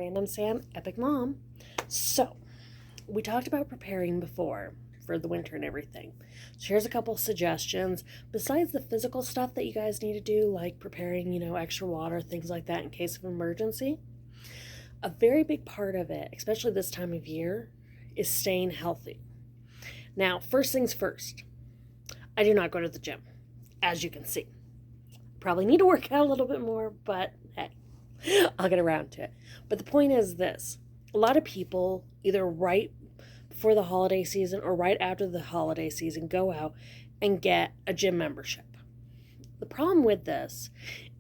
Random Sam, Epic Mom. So, we talked about preparing before for the winter and everything. So here's a couple suggestions. Besides the physical stuff that you guys need to do, like preparing, extra water, things like that in case of emergency, a very big part of it, especially this time of year, is staying healthy. Now, first things first, I do not go to the gym, as you can see. Probably need to work out a little bit more, but hey, I'll get around to it. But the point is this. A lot of people, either right before the holiday season or right after the holiday season, go out and get a gym membership. The problem with this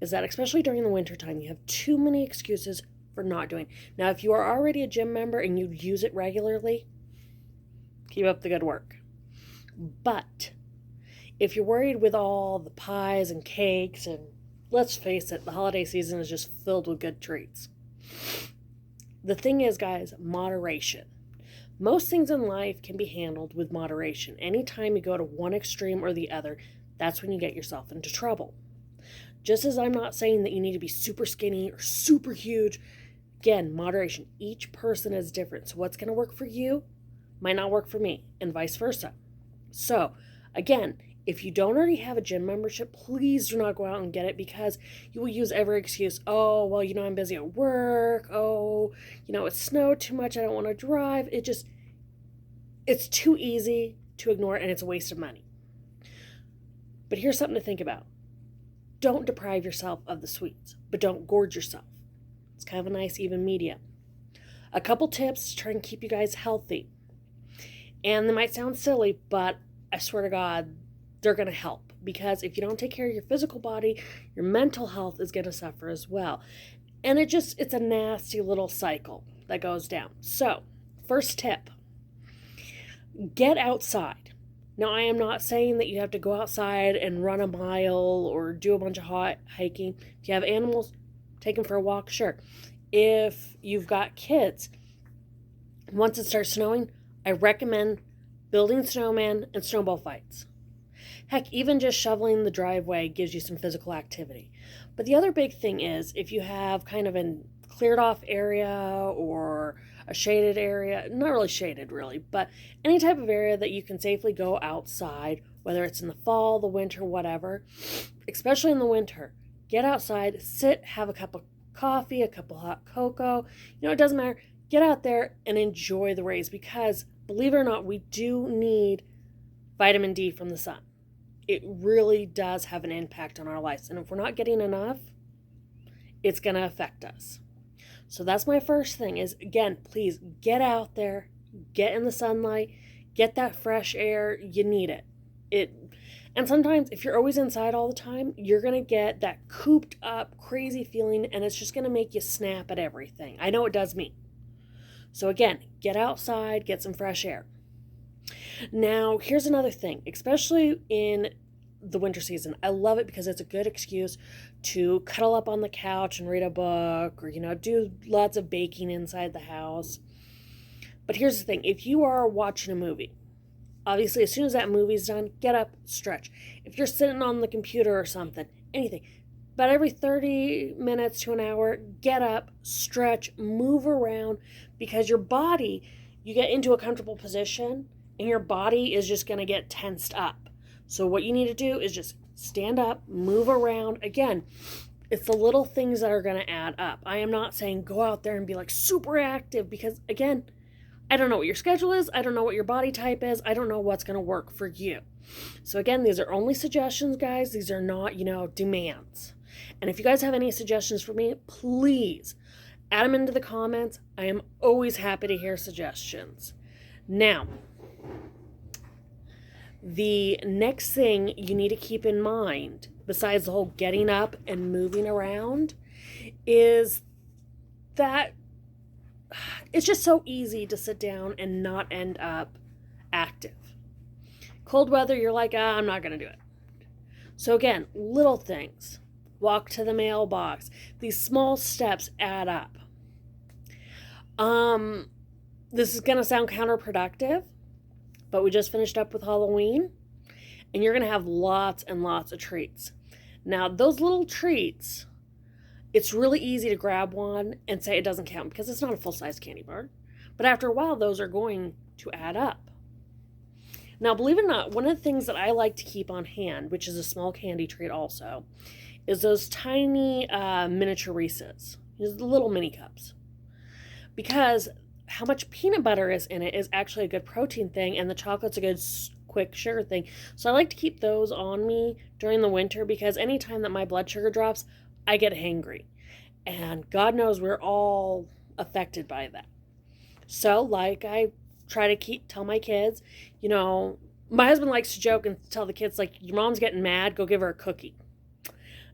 is that, especially during the wintertime, you have too many excuses for not doing. Now, if you are already a gym member and you use it regularly, keep up the good work. But if you're worried with all the pies and cakes, and let's face it, the holiday season is just filled with good treats. The thing is, guys, moderation. Most things in life can be handled with moderation. Anytime you go to one extreme or the other, that's when you get yourself into trouble. Just as I'm not saying that you need to be super skinny or super huge, again, moderation. Each person is different. So what's going to work for you might not work for me, and vice versa. So, again, if you don't already have a gym membership, please do not go out and get it, because you will use every excuse. Oh, well, I'm busy at work. Oh, it snowed too much. I don't want to drive. It's too easy to ignore, and it's a waste of money. But here's something to think about. Don't deprive yourself of the sweets, but don't gorge yourself. It's kind of a nice even medium. A couple tips to try and keep you guys healthy. And they might sound silly, but I swear to God, they're going to help, because if you don't take care of your physical body, your mental health is going to suffer as well. And it's a nasty little cycle that goes down. So, first tip, get outside. Now, I am not saying that you have to go outside and run a mile or do a bunch of hot hiking. If you have animals, take them for a walk, sure. If you've got kids, once it starts snowing, I recommend building snowmen and snowball fights. Heck, even just shoveling the driveway gives you some physical activity. But the other big thing is, if you have kind of a cleared off area or a shaded area, not really shaded really, but any type of area that you can safely go outside, whether it's in the fall, the winter, whatever, especially in the winter, get outside, sit, have a cup of coffee, a cup of hot cocoa, it doesn't matter. Get out there and enjoy the rays, because believe it or not, we do need vitamin D from the sun. It really does have an impact on our lives. And if we're not getting enough, it's going to affect us. So that's my first thing is, again, please get out there, get in the sunlight, get that fresh air. You need it. And sometimes if you're always inside all the time, you're going to get that cooped up, crazy feeling, and it's just going to make you snap at everything. I know it does me. So again, get outside, get some fresh air. Now, here's another thing, especially in the winter season. I love it because it's a good excuse to cuddle up on the couch and read a book, or, do lots of baking inside the house. But here's the thing. If you are watching a movie, obviously, as soon as that movie's done, get up, stretch. If you're sitting on the computer or something, anything. But every 30 minutes to an hour, get up, stretch, move around, because your body, you get into a comfortable position, and your body is just going to get tensed up. So what you need to do is just stand up, move around. Again, it's the little things that are going to add up. I am not saying go out there and be like super active, because again, I don't know what your schedule is. I don't know what your body type is. I don't know what's going to work for you. So again, these are only suggestions, guys. These are not, demands. And if you guys have any suggestions for me, please add them into the comments. I am always happy to hear suggestions. Now, the next thing you need to keep in mind, besides the whole getting up and moving around, is that it's just so easy to sit down and not end up active. Cold weather, you're like, I'm not going to do it. So again, little things. Walk to the mailbox. These small steps add up. This is going to sound counterproductive, but we just finished up with Halloween, and you're going to have lots and lots of treats. Now, those little treats, it's really easy to grab one and say it doesn't count because it's not a full-size candy bar. But after a while, those are going to add up. Now, believe it or not, one of the things that I like to keep on hand, which is a small candy treat also, is those tiny miniature Reese's, the little mini cups. Because how much peanut butter is in it is actually a good protein thing, and the chocolate's a good quick sugar thing. So I like to keep those on me during the winter because anytime that my blood sugar drops, I get hangry. And God knows we're all affected by that. So, like I try to tell my kids, my husband likes to joke and tell the kids, like, your mom's getting mad, go give her a cookie.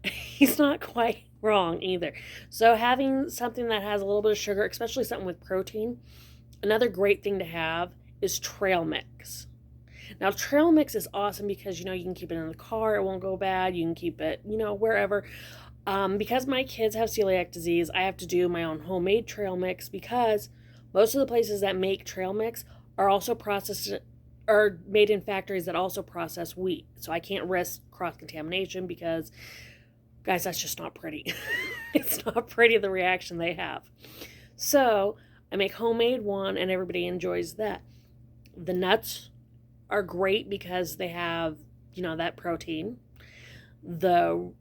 He's not quite wrong either. So having something that has a little bit of sugar, especially something with protein, another great thing to have is trail mix. Now, trail mix is awesome because, you can keep it in the car, it won't go bad, you can keep it, wherever. Because my kids have celiac disease, I have to do my own homemade trail mix because most of the places that make trail mix are also made in factories that also process wheat. So I can't risk cross-contamination because, guys, that's just not pretty. It's not pretty, the reaction they have. So I make homemade one and everybody enjoys that. The nuts are great because they have, that protein. The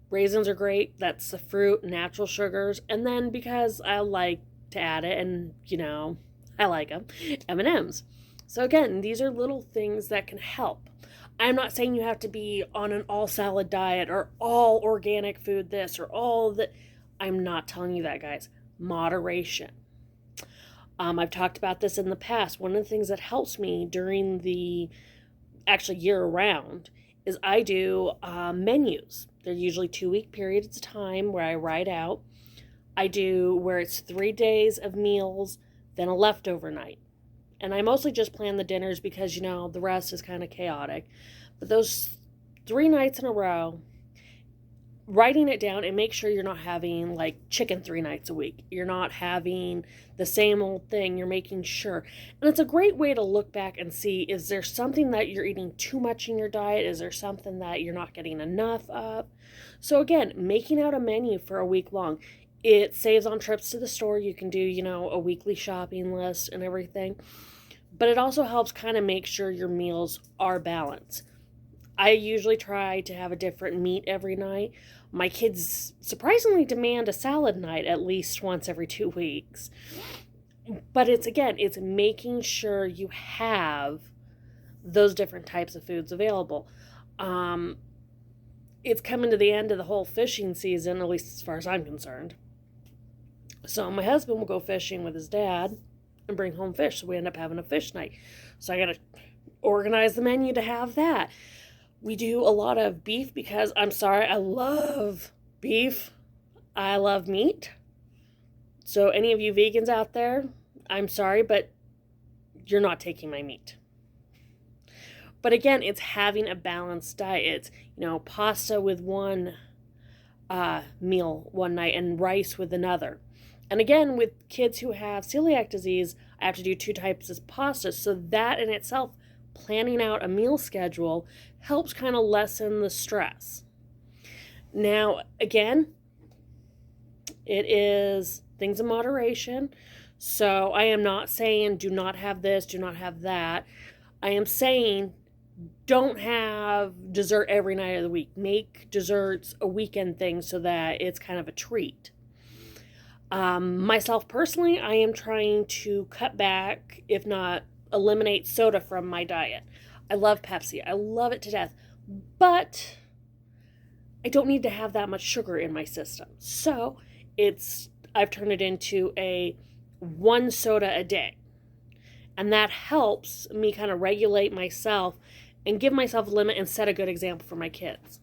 raisins are great. That's the fruit, natural sugars. And then because I like to add it and, I like them, M&Ms. So again, these are little things that can help. I'm not saying you have to be on an all salad diet or all organic food this or all that. I'm not telling you that, guys. Moderation. I've talked about this in the past. One of the things that helps me during the year round is I do menus. They're usually 2-week periods of time where I write out. I do where it's 3 days of meals, then a leftover night. And I mostly just plan the dinners because, the rest is kind of chaotic. But those 3 nights in a row, writing it down and make sure you're not having like chicken 3 nights a week. You're not having the same old thing. You're making sure. And it's a great way to look back and see, is there something that you're eating too much in your diet? Is there something that you're not getting enough of? So again, making out a menu for a week long. It saves on trips to the store. You can do, a weekly shopping list and everything. But it also helps kind of make sure your meals are balanced. I usually try to have a different meat every night. My kids surprisingly demand a salad night at least once every 2 weeks. But it's making sure you have those different types of foods available. It's coming to the end of the whole fishing season, at least as far as I'm concerned. So my husband will go fishing with his dad and bring home fish. So we end up having a fish night. So I got to organize the menu to have that. We do a lot of beef because, I'm sorry, I love beef. I love meat. So any of you vegans out there, I'm sorry, but you're not taking my meat. But again, it's having a balanced diet. It's, pasta with one meal one night and rice with another. And again, with kids who have celiac disease, I have to do 2 types of pasta. So that in itself, planning out a meal schedule helps kind of lessen the stress. Now, again, it is things in moderation. So I am not saying do not have this, do not have that. I am saying don't have dessert every night of the week. Make desserts a weekend thing so that it's kind of a treat. Myself personally, I am trying to cut back, if not eliminate soda from my diet. I love Pepsi. I love it to death. But I don't need to have that much sugar in my system. So I've turned it into a 1 soda a day. And that helps me kind of regulate myself and give myself a limit and set a good example for my kids.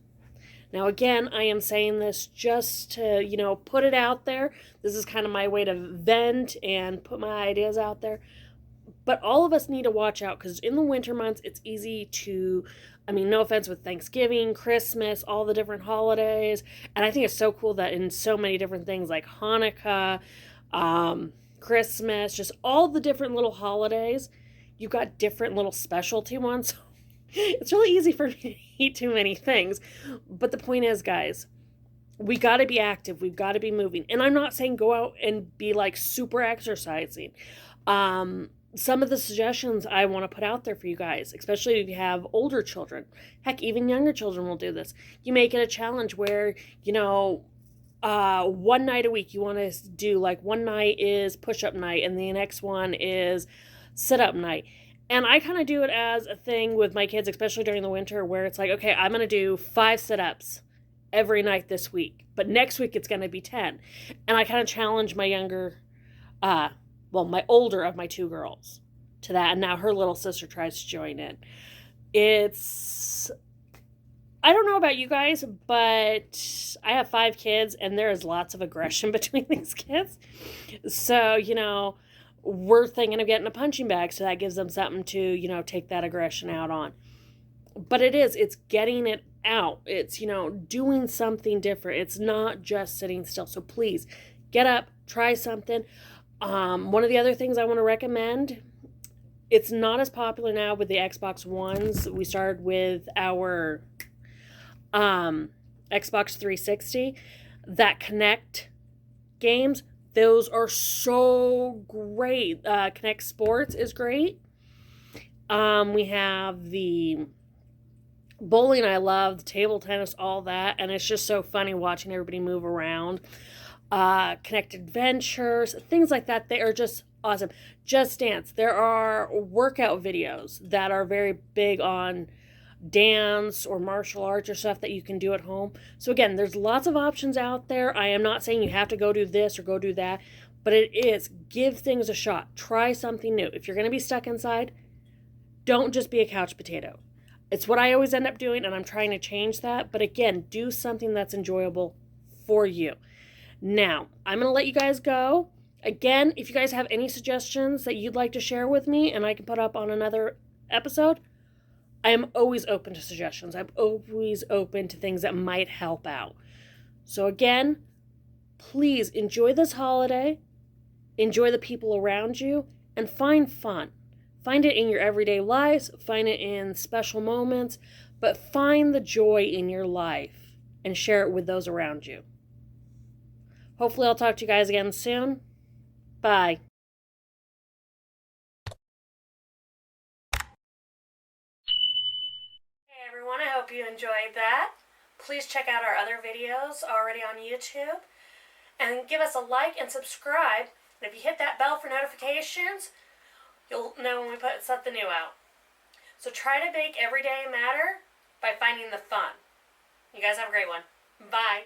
Now, again, I am saying this just to, put it out there. This is kind of my way to vent and put my ideas out there. But all of us need to watch out because in the winter months, it's easy to, no offense with Thanksgiving, Christmas, all the different holidays. And I think it's so cool that in so many different things like Hanukkah, Christmas, just all the different little holidays, you've got different little specialty ones. It's really easy for me to eat too many things. But the point is, guys, We got to be active. We've got to be moving. And I'm not saying go out and be like super exercising. Some of the suggestions I want to put out there for you guys, especially if you have older children, heck, even younger children will do this. You make it a challenge where, one night a week you want to do, like, one night is push-up night and the next one is sit-up night. And I kind of do it as a thing with my kids, especially during the winter, where it's like, okay, I'm going to do 5 sit-ups every night this week, but next week it's going to be 10. And I kind of challenge my my older of my 2 girls to that, and now her little sister tries to join in. I don't know about you guys, but I have 5 kids, and there is lots of aggression between these kids. So, we're thinking of getting a punching bag, so that gives them something to, take that aggression out on. But it's getting it out. It's, doing something different. It's not just sitting still. So please get up, try something. One of the other things I want to recommend, it's not as popular now with the Xbox Ones. We started with our Xbox 360. That Kinect games, those are so great. Kinect Sports is great. We have the bowling I love, the table tennis, all that, and it's just so funny watching everybody move around. Kinect Adventures, things like that, they are just awesome. Just Dance, there are workout videos that are very big on dance or martial arts or stuff that you can do at home. So again, there's lots of options out there. I am not saying you have to go do this or go do that, but it is, give things a shot. Try something new. If you're going to be stuck inside, don't just be a couch potato. It's what I always end up doing, and I'm trying to change that. But again, do something that's enjoyable for you. Now, I'm going to let you guys go. Again, if you guys have any suggestions that you'd like to share with me and I can put up on another episode, I am always open to suggestions. I'm always open to things that might help out. So again, please enjoy this holiday, enjoy the people around you, and find fun. Find it in your everyday lives, find it in special moments, but find the joy in your life and share it with those around you. Hopefully I'll talk to you guys again soon. Bye. Hey everyone, I hope you enjoyed that. Please check out our other videos already on YouTube. And give us a like and subscribe. And if you hit that bell for notifications, you'll know when we put something new out. So try to make every day matter by finding the fun. You guys have a great one. Bye.